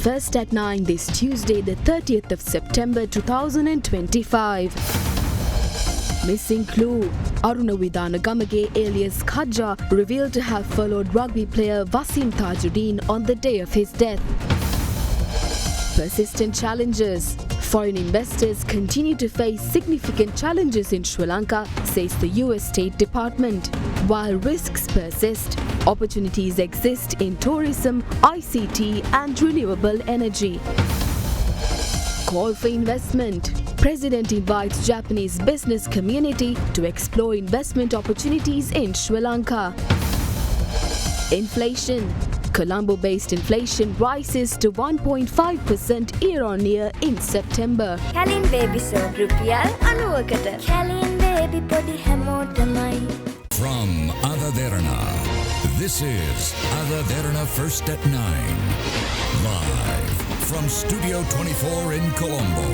First at 9 this Tuesday, the 30th of September 2025. Missing clue. Aruna Vidanagamage alias Khadja revealed to have followed rugby player Wasim Tajuddin on the day of his death. Persistent challenges. Foreign investors continue to face significant challenges in Sri Lanka, says the US State Department. While risks persist, opportunities exist in tourism, ICT and renewable energy. Call for investment. President invites Japanese business community to explore investment opportunities in Sri Lanka. Inflation. Colombo-based inflation rises to 1.5% year-on-year in September. Kalin baby so rupial 90කට. Kalin baby podi හැමෝටමයි. From Derana, this is Derana First at 9. Live from Studio 24 in Colombo.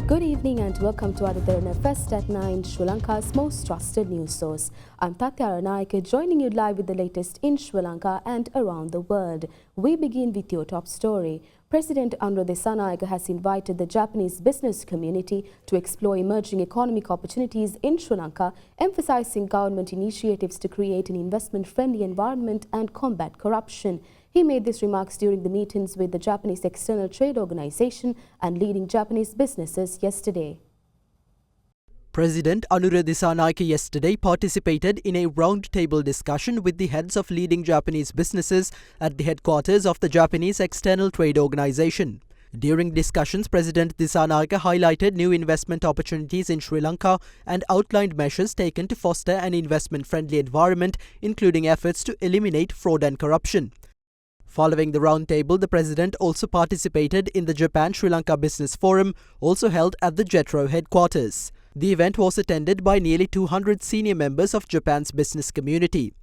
Good evening and welcome to Derana First at 9, Sri Lanka's most trusted news source. I'm Tatyara Naika, joining you live with the latest in Sri Lanka and around the world. We begin with your top story. President Anura Dissanayake has invited the Japanese business community to explore emerging economic opportunities in Sri Lanka, emphasizing government initiatives to create an investment-friendly environment and combat corruption. He made these remarks during the meetings with the Japanese External Trade Organization and leading Japanese businesses yesterday. President Anura Dissanayake yesterday participated in a round-table discussion with the heads of leading Japanese businesses at the headquarters of the Japanese External Trade Organization. During discussions, President Dissanayake highlighted new investment opportunities in Sri Lanka and outlined measures taken to foster an investment-friendly environment, including efforts to eliminate fraud and corruption. Following the roundtable, the President also participated in the Japan-Sri Lanka Business Forum, also held at the JETRO headquarters. The event was attended by nearly 200 senior members of Japan's business community.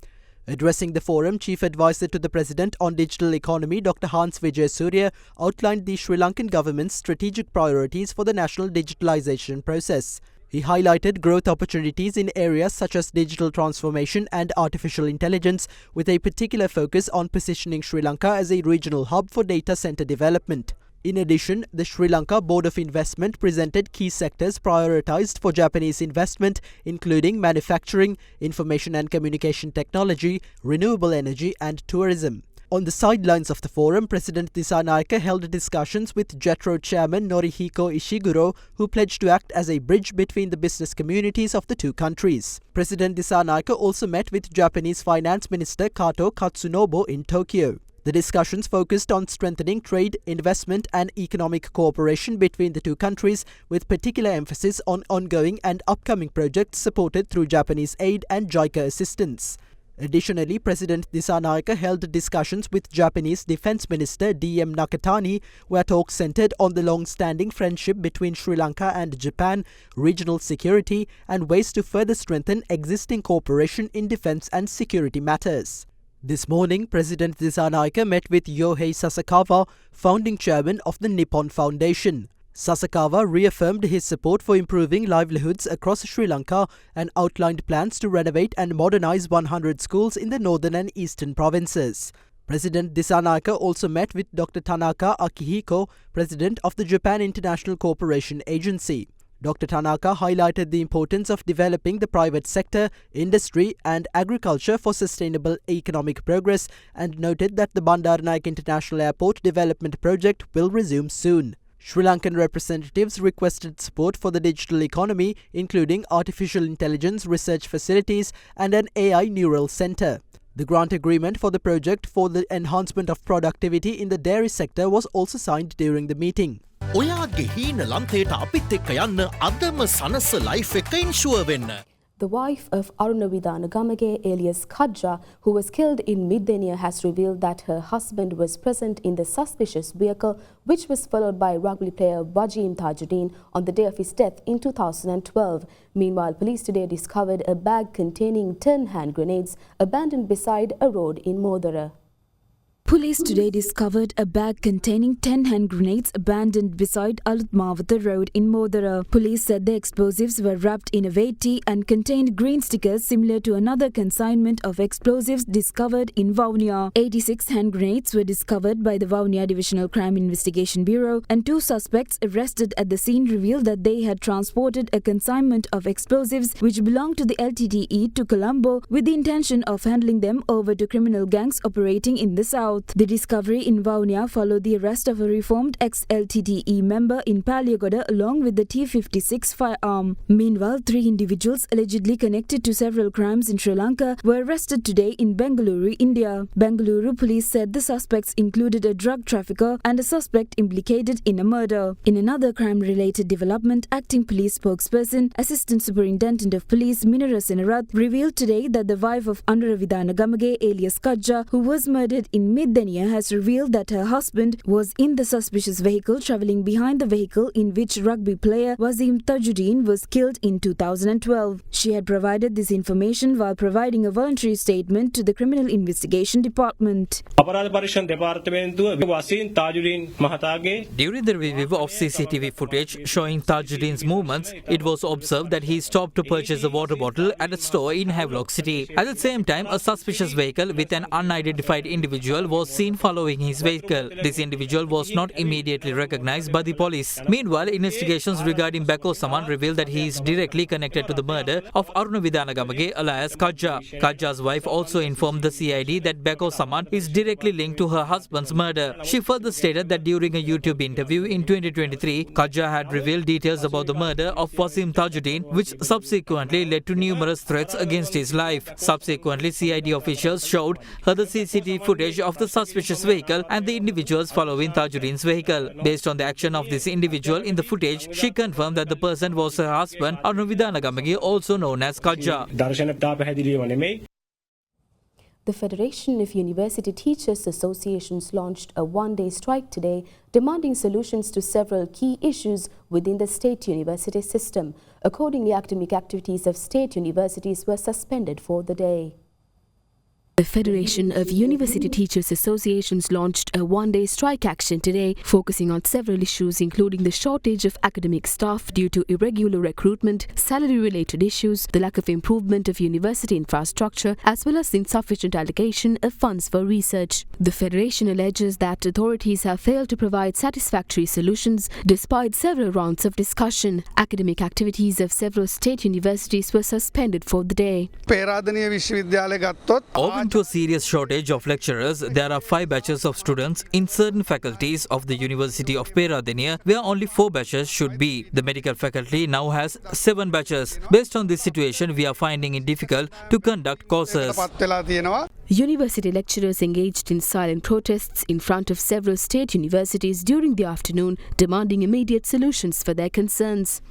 Addressing the forum, Chief Advisor to the President on Digital Economy, Dr. Hans Vijayasuriya, outlined the Sri Lankan government's strategic priorities for the national digitalization process. He highlighted growth opportunities in areas such as digital transformation and artificial intelligence, with a particular focus on positioning Sri Lanka as a regional hub for data center development. In addition, the Sri Lanka Board of Investment presented key sectors prioritized for Japanese investment, including manufacturing, information and communication technology, renewable energy and tourism. On the sidelines of the forum, President Dissanayake held discussions with JETRO Chairman Norihiko Ishiguro, who pledged to act as a bridge between the business communities of the two countries. President Dissanayake also met with Japanese Finance Minister Kato Katsunobu in Tokyo. The discussions focused on strengthening trade, investment and economic cooperation between the two countries, with particular emphasis on ongoing and upcoming projects supported through Japanese aid and JICA assistance. Additionally, President Dissanayake held discussions with Japanese Defence Minister D.M. Nakatani, where talks centred on the long-standing friendship between Sri Lanka and Japan, regional security and ways to further strengthen existing cooperation in defence and security matters. This morning, President Dissanayake met with Yohei Sasakawa, founding chairman of the Nippon Foundation. Sasakawa reaffirmed his support for improving livelihoods across Sri Lanka and outlined plans to renovate and modernize 100 schools in the northern and eastern provinces. President Dissanayake also met with Dr. Tanaka Akihiko, president of the Japan International Cooperation Agency. Dr. Tanaka highlighted the importance of developing the private sector, industry and agriculture for sustainable economic progress and noted that the Bandaranaike International Airport development project will resume soon. Sri Lankan representatives requested support for the digital economy, including artificial intelligence research facilities and an AI neural center. The grant agreement for the project for the enhancement of productivity in the dairy sector was also signed during the meeting. ඔයාගේ හීන ලන්තයට අපිත් එක්ක යන්න අදම සනස life එක ඉන්ෂුවර් වෙන්න. The wife of Aruna Vidanagamage alias Khadja, who was killed in Middenia, has revealed that her husband was present in the suspicious vehicle, which was followed by rugby player Wasim Tajuddin on the day of his death in 2012. Meanwhile, police today discovered a bag containing 10 hand grenades abandoned beside a road in Modara. Police today discovered a bag containing 10 hand grenades abandoned beside Alutmawatha Road in Modara. Police said the explosives were wrapped in a veti and contained green stickers similar to another consignment of explosives discovered in Vaunia. 86 hand grenades were discovered by the Vaunia Divisional Crime Investigation Bureau, and 2 suspects arrested at the scene revealed that they had transported a consignment of explosives which belonged to the LTTE to Colombo with the intention of handling them over to criminal gangs operating in the south. The discovery in Vaunia followed the arrest of a reformed ex-LTTE member in Paliagoda along with the T-56 firearm. Meanwhile, 3 individuals allegedly connected to several crimes in Sri Lanka were arrested today in Bengaluru, India. Bengaluru police said the suspects included a drug trafficker and a suspect implicated in a murder. In another crime-related development, acting police spokesperson, Assistant Superintendent of Police Minara Senarath revealed today that the wife of Anuravithana Gamage alias Kajja, who was murdered in Dania, has revealed that her husband was in the suspicious vehicle travelling behind the vehicle in which rugby player Wasim Tajuddin was killed in 2012. She had provided this information while providing a voluntary statement to the Criminal Investigation Department. During the review of CCTV footage showing Tajuddin's movements, it was observed that he stopped to purchase a water bottle at a store in Havelock City. At the same time, a suspicious vehicle with an unidentified individual was seen following his vehicle. This individual was not immediately recognized by the police. Meanwhile, investigations regarding Bako Saman revealed that he is directly connected to the murder of Arunavidana Gamage alias Kajja. Kajja's wife also informed the CID that Bako Saman is directly linked to her husband's murder. She further stated that during a YouTube interview in 2023, Kajja had revealed details about the murder of Wasim Tajuddin, which subsequently led to numerous threats against his life. Subsequently, CID officials showed her the CCTV footage of the suspicious vehicle and the individuals following Tajuddin's vehicle. Based on the action of this individual in the footage, she confirmed that the person was her husband, Arunavidana Gamage, also known as Kajja. The Federation of University Teachers Associations launched a one-day strike today, demanding solutions to several key issues within the state university system. Accordingly, academic activities of state universities were suspended for the day. The Federation of University Teachers Associations launched a one-day strike action today, focusing on several issues including the shortage of academic staff due to irregular recruitment, salary-related issues, the lack of improvement of university infrastructure, as well as insufficient allocation of funds for research. The Federation alleges that authorities have failed to provide satisfactory solutions despite several rounds of discussion. Academic activities of several state universities were suspended for the day. Owing to a serious shortage of lecturers, there are 5 batches of students in certain faculties of the University of Peradeniya, where only 4 batches should be. The medical faculty now has 7 batches. Based on this situation, we are finding it difficult to conduct courses. University lecturers engaged in silent protests in front of several state universities during the afternoon, demanding immediate solutions for their concerns.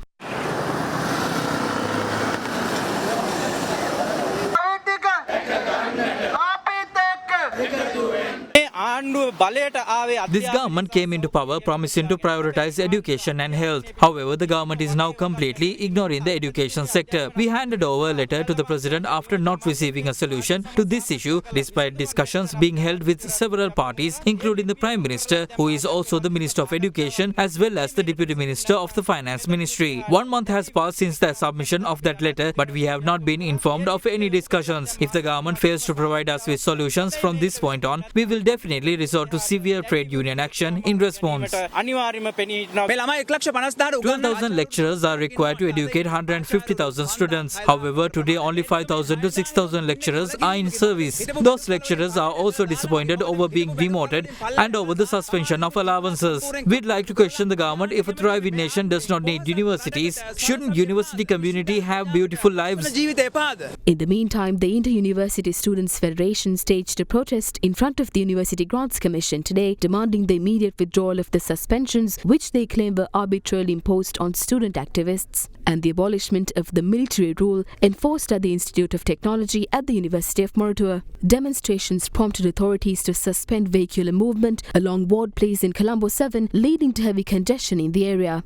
This government came into power promising to prioritize education and health. However, the government is now completely ignoring the education sector. We handed over a letter to the President after not receiving a solution to this issue, despite discussions being held with several parties, including the Prime Minister, who is also the Minister of Education, as well as the Deputy Minister of the Finance Ministry. 1 month has passed since the submission of that letter, but we have not been informed of any discussions. If the government fails to provide us with solutions from this point on, we will definitely resort to severe trade union action in response. 12,000 lecturers are required to educate 150,000 students. However, today only 5,000 to 6,000 lecturers are in service. Those lecturers are also disappointed over being demoted and over the suspension of allowances. We'd like to question the government: if a thriving nation does not need universities, shouldn't university community have beautiful lives? In the meantime, the Inter-University Students' Federation staged a protest in front of the University Grants Commission today, demanding the immediate withdrawal of the suspensions which they claim were arbitrarily imposed on student activists, and the abolishment of the military rule enforced at the Institute of Technology at the University of Moratuwa. Demonstrations prompted authorities to suspend vehicular movement along Ward Place in Colombo 7, leading to heavy congestion in the area.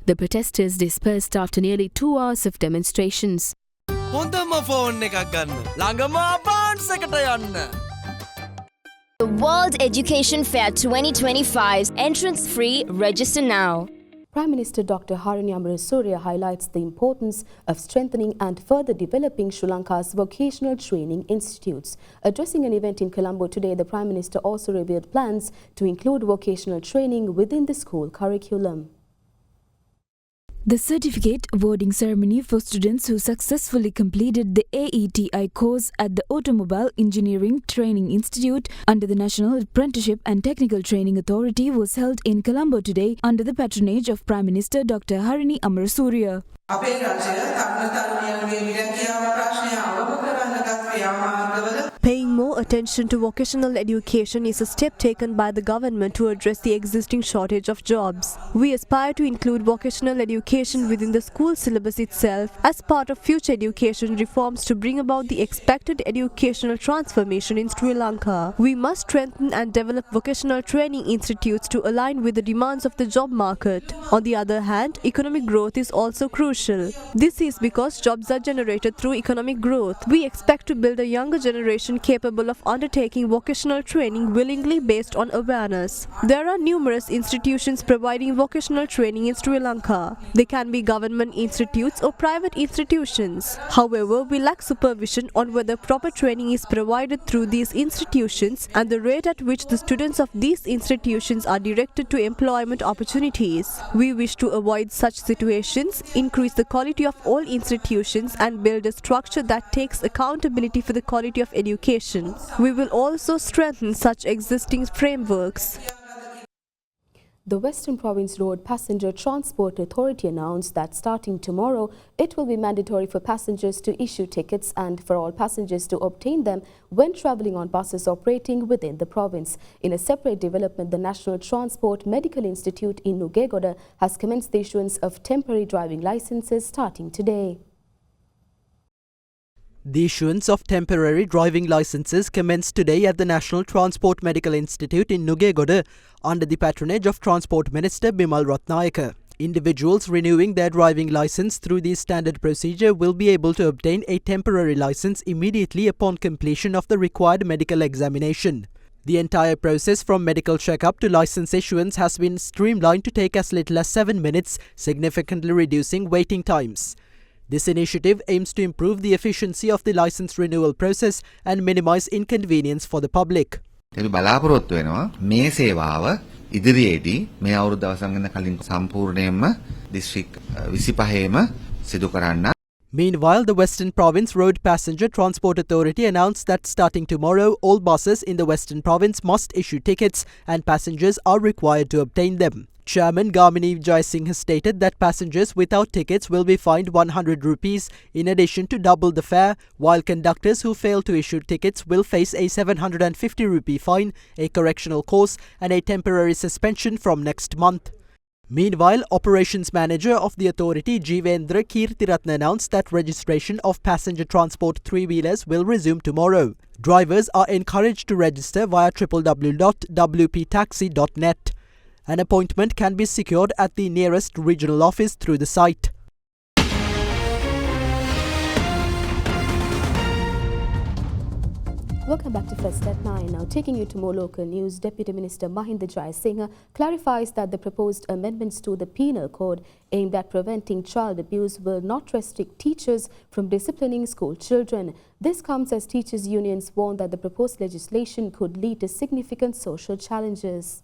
The protesters dispersed after nearly 2 hours of demonstrations. The World Education Fair 2025. Entrance free. Register now. Prime Minister Dr. Harini Amarasuriya highlights the importance of strengthening and further developing Sri Lanka's vocational training institutes. Addressing an event in Colombo today, the Prime Minister also revealed plans to include vocational training within the school curriculum. The certificate awarding ceremony for students who successfully completed the AETI course at the Automobile Engineering Training Institute under the National Apprenticeship and Technical Training Authority was held in Colombo today under the patronage of Prime Minister Dr. Harini Amarasuriya. Paying more attention to vocational education is a step taken by the government to address the existing shortage of jobs. We aspire to include vocational education within the school syllabus itself as part of future education reforms to bring about the expected educational transformation in Sri Lanka. We must strengthen and develop vocational training institutes to align with the demands of the job market. On the other hand, economic growth is also crucial. This is because jobs are generated through economic growth. We expect to build a younger generation capable of undertaking vocational training willingly based on awareness. There are numerous institutions providing vocational training in Sri Lanka. They can be government institutes or private institutions. However, we lack supervision on whether proper training is provided through these institutions and the rate at which the students of these institutions are directed to employment opportunities. We wish to avoid such situations, increase the quality of all institutions and build a structure that takes accountability for the quality of education. We will also strengthen such existing frameworks. The Western Province Road Passenger Transport Authority announced that starting tomorrow, it will be mandatory for passengers to issue tickets and for all passengers to obtain them when travelling on buses operating within the province. In a separate development, the National Transport Medical Institute in Nugegoda has commenced the issuance of temporary driving licenses starting today. The issuance of temporary driving licenses commenced today at the National Transport Medical Institute in Nugegoda under the patronage of Transport Minister Bimal Ratnayaka. Individuals renewing their driving license through the standard procedure will be able to obtain a temporary license immediately upon completion of the required medical examination. The entire process from medical checkup to license issuance has been streamlined to take as little as 7 minutes, significantly reducing waiting times. This initiative aims to improve the efficiency of the license renewal process and minimize inconvenience for the public. අපි බලාපොරොත්තු වෙනවා මේ සේවාව ඉදිරියේදී මේ අවුරුදු දවසන් ගන්න කලින් සම්පූර්ණයෙන්ම දිස්ත්‍රික් 25ෙම සිදු කරන්න. Meanwhile, the Western Province Road Passenger Transport Authority announced that starting tomorrow, all buses in the Western Province must issue tickets and passengers are required to obtain them. Chairman Gamini Jaisingh has stated that passengers without tickets will be fined 100 rupees in addition to double the fare, while conductors who fail to issue tickets will face a 750 rupee fine, a correctional course and a temporary suspension from next month. Meanwhile, Operations Manager of the authority Jivendra Kirtiratna announced that registration of passenger transport three-wheelers will resume tomorrow. Drivers are encouraged to register via www.wptaxi.net. An appointment can be secured at the nearest regional office through the site. Welcome back to First at 9. Now taking you to more local news, Deputy Minister Mahinda Jayasinghe clarifies that the proposed amendments to the Penal Code aimed at preventing child abuse will not restrict teachers from disciplining school children. This comes as teachers' unions warn that the proposed legislation could lead to significant social challenges.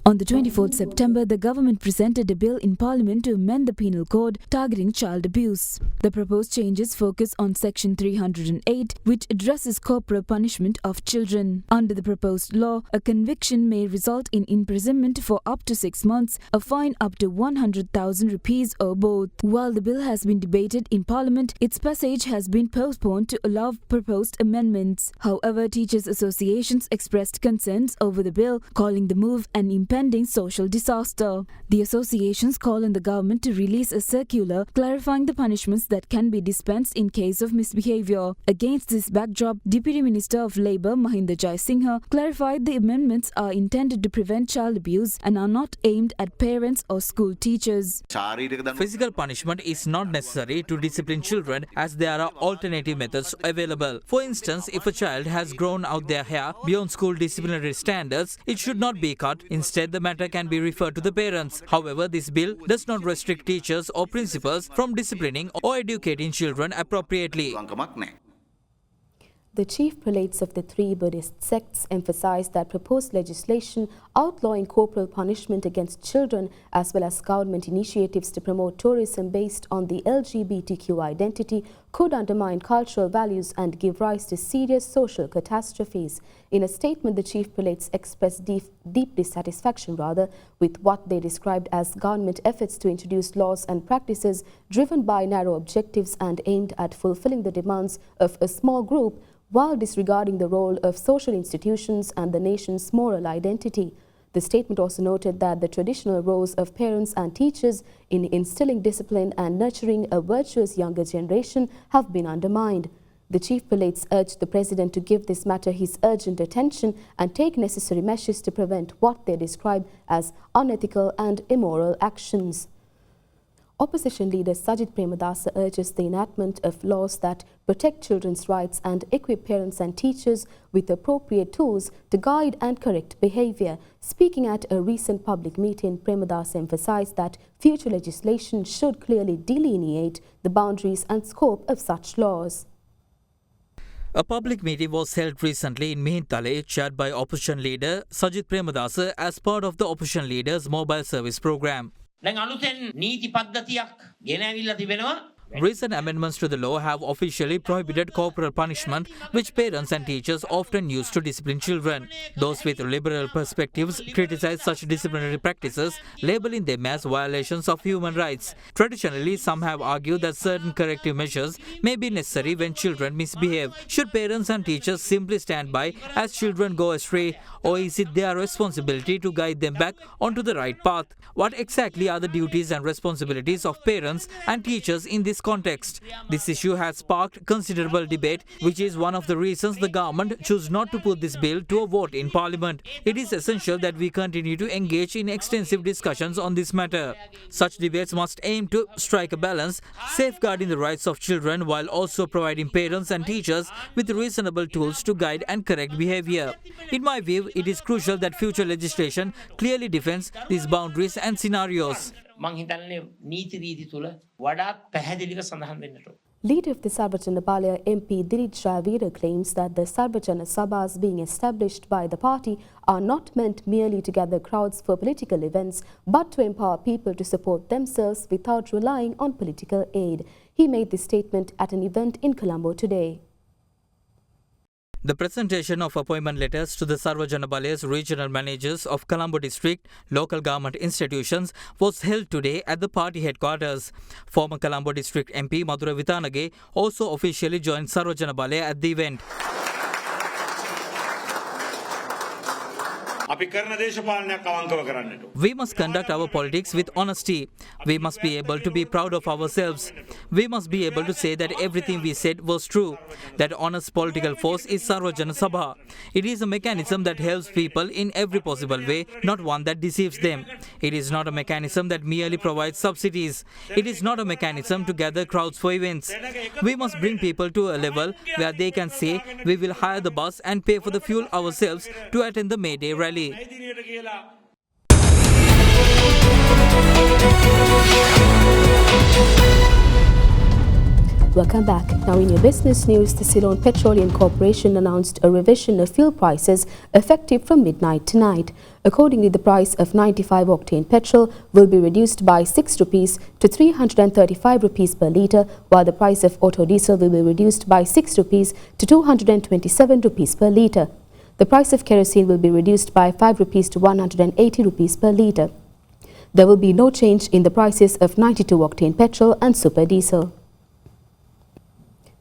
On the 24th September, the government presented a bill in Parliament to amend the Penal Code targeting child abuse. The proposed changes focus on Section 308, which addresses corporal punishment of children. Under the proposed law, a conviction may result in imprisonment for up to 6 months, a fine up to 100,000 rupees or both. While the bill has been debated in Parliament, its passage has been postponed to allow proposed amendments. However, teachers' associations expressed concerns over the bill, calling the move an impediment impending social disaster. The associations call on the government to release a circular clarifying the punishments that can be dispensed in case of misbehaviour. Against this backdrop, Deputy Minister of Labour Mahinda Jayasinghe clarified the amendments are intended to prevent child abuse and are not aimed at parents or school teachers. Physical punishment is not necessary to discipline children as there are alternative methods available. For instance, if a child has grown out their hair beyond school disciplinary standards, it should not be cut. Instead, the matter can be referred to the parents. However, this bill does not restrict teachers or principals from disciplining or educating children appropriately. The chief prelates of the three Buddhist sects emphasized that proposed legislation outlawing corporal punishment against children as well as government initiatives to promote tourism based on the LGBTQ identity could undermine cultural values and give rise to serious social catastrophes. In a statement, the chief prelates expressed deep dissatisfaction with what they described as government efforts to introduce laws and practices driven by narrow objectives and aimed at fulfilling the demands of a small group while disregarding the role of social institutions and the nation's moral identity. The statement also noted that the traditional roles of parents and teachers in instilling discipline and nurturing a virtuous younger generation have been undermined. The chief prelates urged the president to give this matter his urgent attention and take necessary measures to prevent what they describe as unethical and immoral actions. Opposition leader Sajith Premadasa urges the enactment of laws that protect children's rights and equip parents and teachers with appropriate tools to guide and correct behavior. Speaking at a recent public meeting, Premadasa emphasized that future legislation should clearly delineate the boundaries and scope of such laws. A public meeting was held recently in Mihintale, chaired by opposition leader Sajith Premadasa as part of the opposition leaders' mobile service program. Recent amendments to the law have officially prohibited corporal punishment, which parents and teachers often use to discipline children. Those with liberal perspectives criticize such disciplinary practices, labeling them as violations of human rights. Traditionally, some have argued that certain corrective measures may be necessary when children misbehave. Should parents and teachers simply stand by as children go astray, or is it their responsibility to guide them back onto the right path? What exactly are the duties and responsibilities of parents and teachers in this context? This issue has sparked considerable debate, which is one of the reasons the government chose not to put this bill to a vote in Parliament. It is essential that we continue to engage in extensive discussions on this matter. Such debates must aim to strike a balance, safeguarding the rights of children while also providing parents and teachers with reasonable tools to guide and correct behavior. In my view, it is crucial that future legislation clearly defines these boundaries and scenarios. Leader of the Sarvajana Balaya MP Dilip Jayavira claims that the Sarvajana Sabhas being established by the party are not meant merely to gather crowds for political events, but to empower people to support themselves without relying on political aid. He made this statement at an event in Colombo today. The presentation of appointment letters to the Sarvajana Balaya's regional managers of Colombo district local government institutions was held today at the party headquarters. Former Colombo district MP Madura Vitanage also officially joined Sarvajana Balaya at the event. We must conduct our politics with honesty. We must be able to be proud of ourselves. We must be able to say that everything we said was true. That honest political force is Sarvajana Sabha. It is a mechanism that helps people in every possible way, not one that deceives them. It is not a mechanism that merely provides subsidies. It is not a mechanism to gather crowds for events. We must bring people to a level where they can say, we will hire the bus and pay for the fuel ourselves to attend the May Day rally. Welcome back. Now in your business news, the Ceylon Petroleum Corporation announced a revision of fuel prices effective from midnight tonight. Accordingly, the price of 95-octane petrol will be reduced by 6 rupees to 335 rupees per litre, while the price of auto diesel will be reduced by 6 rupees to 227 rupees per litre. The price of kerosene will be reduced by 5 rupees to 180 rupees per litre. There will be no change in the prices of 92-octane petrol and super diesel.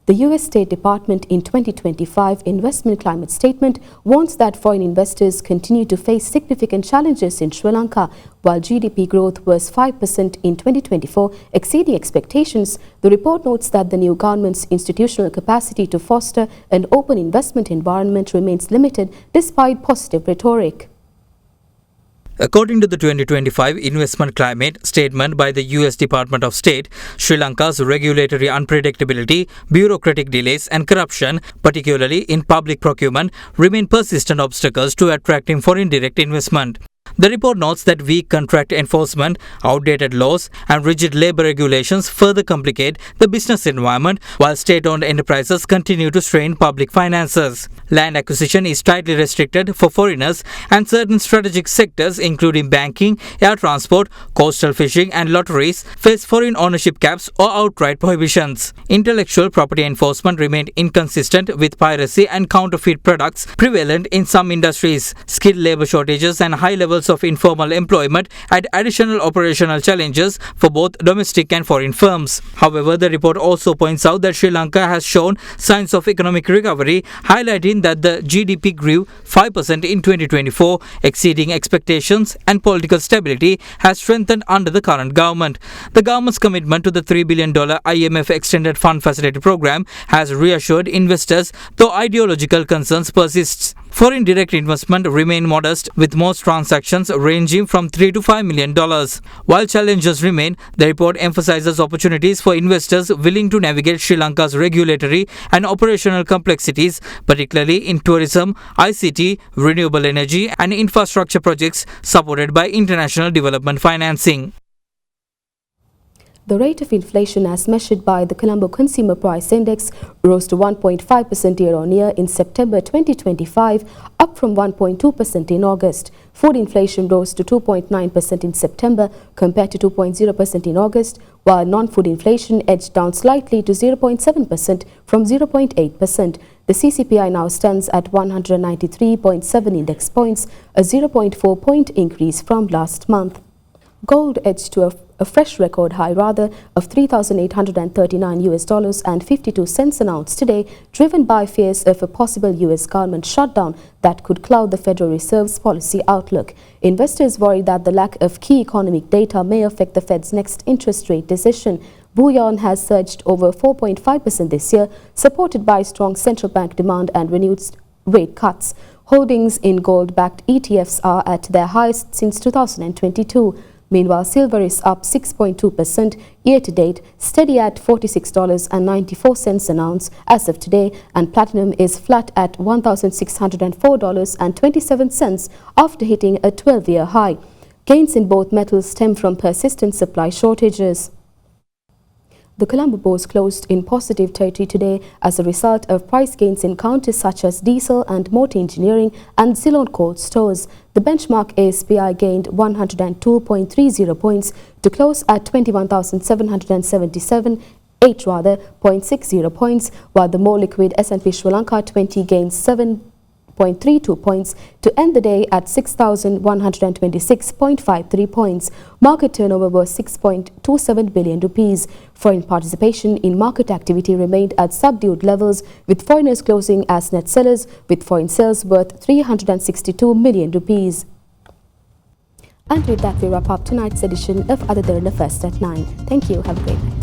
The U.S. State Department in 2025 investment climate statement warns that foreign investors continue to face significant challenges in Sri Lanka. While GDP growth was 5% in 2024, exceeding expectations, the report notes that the new government's institutional capacity to foster an open investment environment remains limited despite positive rhetoric. According to the 2025 investment climate statement by the US Department of State, Sri Lanka's regulatory unpredictability, bureaucratic delays and corruption, particularly in public procurement, remain persistent obstacles to attracting foreign direct investment. The report notes that weak contract enforcement, outdated laws and rigid labor regulations further complicate the business environment while state-owned enterprises continue to strain public finances. Land acquisition is tightly restricted for foreigners and certain strategic sectors including banking, air transport, coastal fishing and lotteries face foreign ownership caps or outright prohibitions. Intellectual property enforcement remained inconsistent with piracy and counterfeit products prevalent in some industries. Skilled labor shortages and high levels of informal employment add additional operational challenges for both domestic and foreign firms. However, the report also points out that Sri Lanka has shown signs of economic recovery, highlighting that the GDP grew 5% in 2024, exceeding expectations, and political stability has strengthened under the current government. The government's commitment to the $3 billion IMF Extended Fund Facility Program has reassured investors, though ideological concerns persist. Foreign direct investment remain modest, with most transactions ranging from $3 to $5 million. While challenges remain, the report emphasizes opportunities for investors willing to navigate Sri Lanka's regulatory and operational complexities, particularly in tourism, ICT, renewable energy and infrastructure projects supported by international development financing. The rate of inflation as measured by the Colombo Consumer Price Index rose to 1.5% year-on-year in September 2025, up from 1.2% in August. Food inflation rose to 2.9% in September compared to 2.0% in August, while non-food inflation edged down slightly to 0.7% from 0.8%. The CCPI now stands at 193.7 index points, a 0.4 point increase from last month. Gold edged to a fresh record high of $3,839 and 52 cents an ounce today, driven by fears of a possible U.S. government shutdown that could cloud the Federal Reserve's policy outlook. Investors worry that the lack of key economic data may affect the Fed's next interest rate decision. Bullion has surged over 4.5% this year, supported by strong central bank demand and renewed rate cuts. Holdings in gold-backed ETFs are at their highest since 2022. Meanwhile, silver is up 6.2% year-to-date, steady at $46.94 an ounce as of today, and platinum is flat at $1,604.27 after hitting a 12-year high. Gains in both metals stem from persistent supply shortages. The Colombo Bourse closed in positive territory today as a result of price gains in counters such as diesel and motor engineering and Ceylon cold stores. The benchmark ASPI gained 102.30 points to close at 21,777, 0.60 points, while the more liquid S&P Sri Lanka 20 gained 7.32 points to end the day at 6,126.53 points. Market turnover was 6.27 billion rupees. Foreign participation in market activity remained at subdued levels, with foreigners closing as net sellers, with foreign sales worth 362 million rupees. And with that, we wrap up tonight's edition of Other Derana First at 9. Thank you. Have a great night.